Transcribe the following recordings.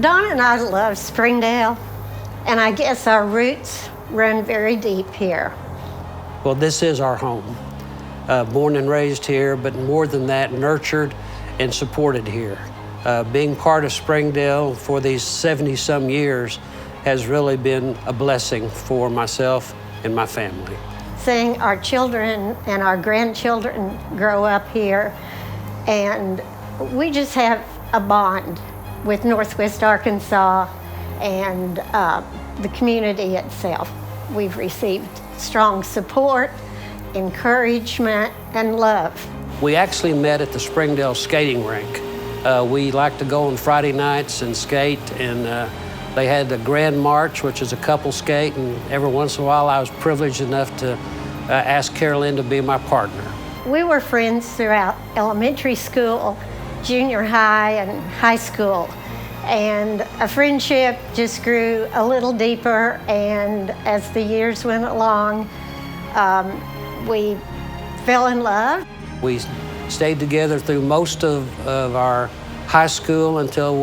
Don and I love Springdale, and I guess our roots run very deep here. Well, this is our home. Born and raised here, but more than that, nurtured and supported here. Being part of Springdale for these 70-some years has really been a blessing for myself and my family. Seeing our children and our grandchildren grow up here, and we just have a bond with Northwest Arkansas and the community itself. We've received strong support, encouragement, and love. We actually met at the Springdale skating rink. We like to go on Friday nights and skate, and they had the Grand March, which is a couple skate, and every once in a while I was privileged enough to ask Carol Lynn to be my partner. We were friends throughout elementary school, junior high, and high school. And a friendship just grew a little deeper, and as the years went along, we fell in love. We stayed together through most of our high school until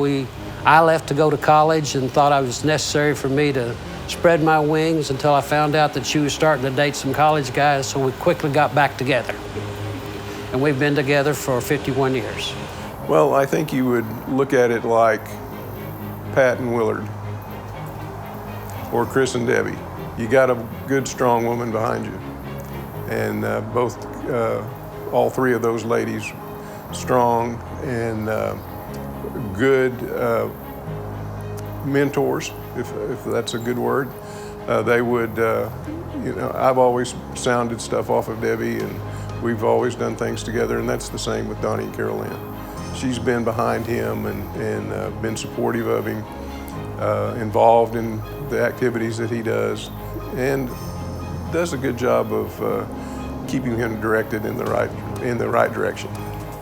I left to go to college and thought it was necessary for me to spread my wings until I found out that she was starting to date some college guys, so we quickly got back together. And we've been together for 51 years. Well, I think you would look at it like Pat and Willard, or Chris and Debbie. You got a good, strong woman behind you. And all three of those ladies, strong and good mentors, if that's a good word. They would, I've always sounded stuff off of Debbie, and we've always done things together, and that's the same with Donnie and Carol Lynn. She's been behind him and been supportive of him, involved in the activities that he does, and does a good job of keeping him directed in the right direction.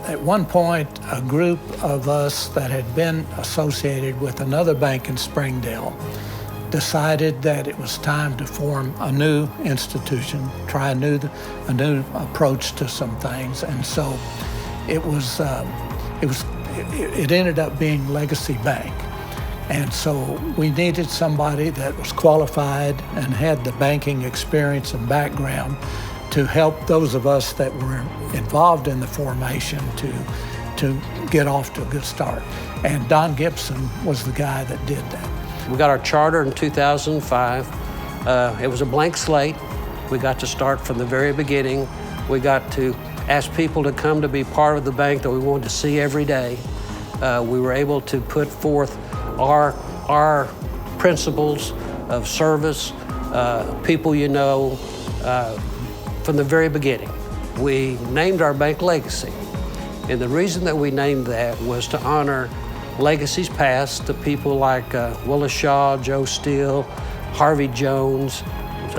At one point, a group of us that had been associated with another bank in Springdale decided that it was time to form a new institution, try a new approach to some things, and so it ended up being Legacy Bank. And so we needed somebody that was qualified and had the banking experience and background to help those of us that were involved in the formation to get off to a good start. And Don Gibson was the guy that did that. We got our charter in 2005. It was a blank slate. We got to start from the very beginning. We got to ask people to come to be part of the bank that we wanted to see every day. We were able to put forth our principles of service, people you know, from the very beginning. We named our bank Legacy. And the reason that we named that was to honor legacies past, the people like Willis Shaw, Joe Steele, Harvey Jones,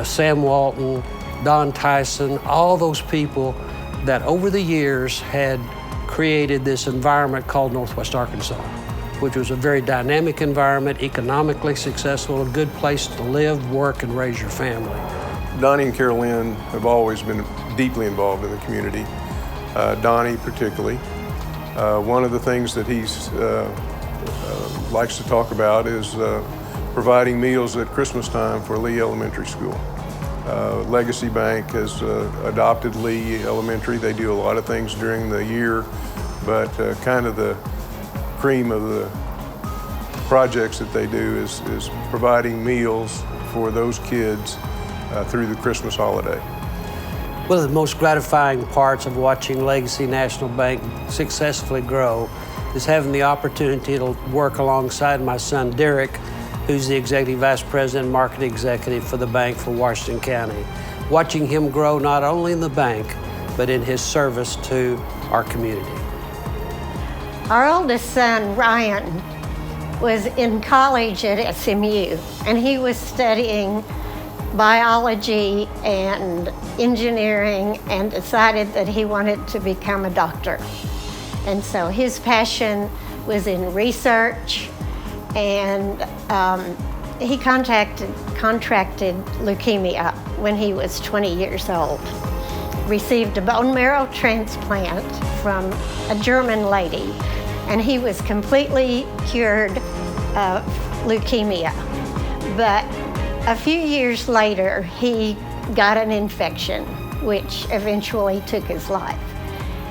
Sam Walton, Don Tyson, all those people that over the years had created this environment called Northwest Arkansas, which was a very dynamic environment, economically successful, a good place to live, work, and raise your family. Donnie and Carol Lynn have always been deeply involved in the community, Donnie particularly. One of the things that he likes to talk about is providing meals at Christmas time for Lee Elementary School. Legacy Bank has adopted Lee Elementary. They do a lot of things during the year, but kind of the cream of the projects that they do is providing meals for those kids through the Christmas holiday. One of the most gratifying parts of watching Legacy National Bank successfully grow is having the opportunity to work alongside my son Derek, who's the Executive Vice President and Marketing Executive for the bank for Washington County. Watching him grow not only in the bank, but in his service to our community. Our oldest son, Ryan, was in college at SMU, and he was studying biology and engineering and decided that he wanted to become a doctor. And so his passion was in research, and he contracted leukemia when he was 20 years old. Received a bone marrow transplant from a German lady, and he was completely cured of leukemia. But a few years later, he got an infection, which eventually took his life.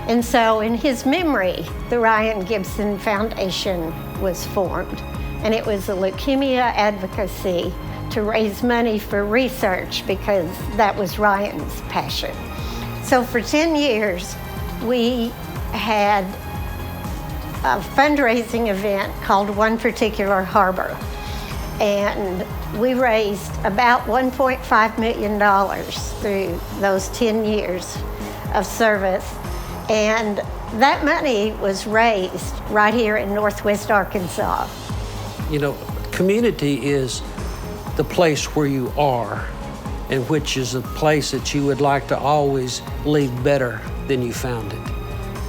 And so in his memory, the Ryan Gibson Foundation was formed. And it was a leukemia advocacy to raise money for research because that was Ryan's passion. So for 10 years, we had a fundraising event called One Particular Harbor. And we raised about $1.5 million through those 10 years of service. And that money was raised right here in Northwest Arkansas. You know, community is the place where you are, and which is a place that you would like to always leave better than you found it.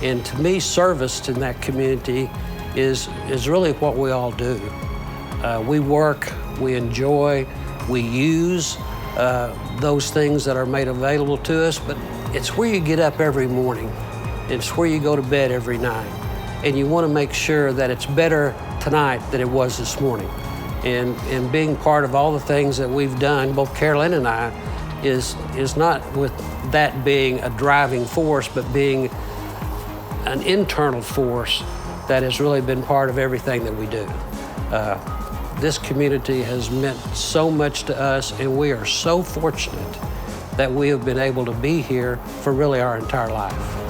And to me, service in that community is really what we all do. We work, we enjoy, we use those things that are made available to us, but it's where you get up every morning. It's where you go to bed every night. And you want to make sure that it's better tonight than it was this morning. And being part of all the things that we've done, both Carolyn and I, is not with that being a driving force, but being an internal force that has really been part of everything that we do. This community has meant so much to us, and we are so fortunate that we have been able to be here for really our entire life.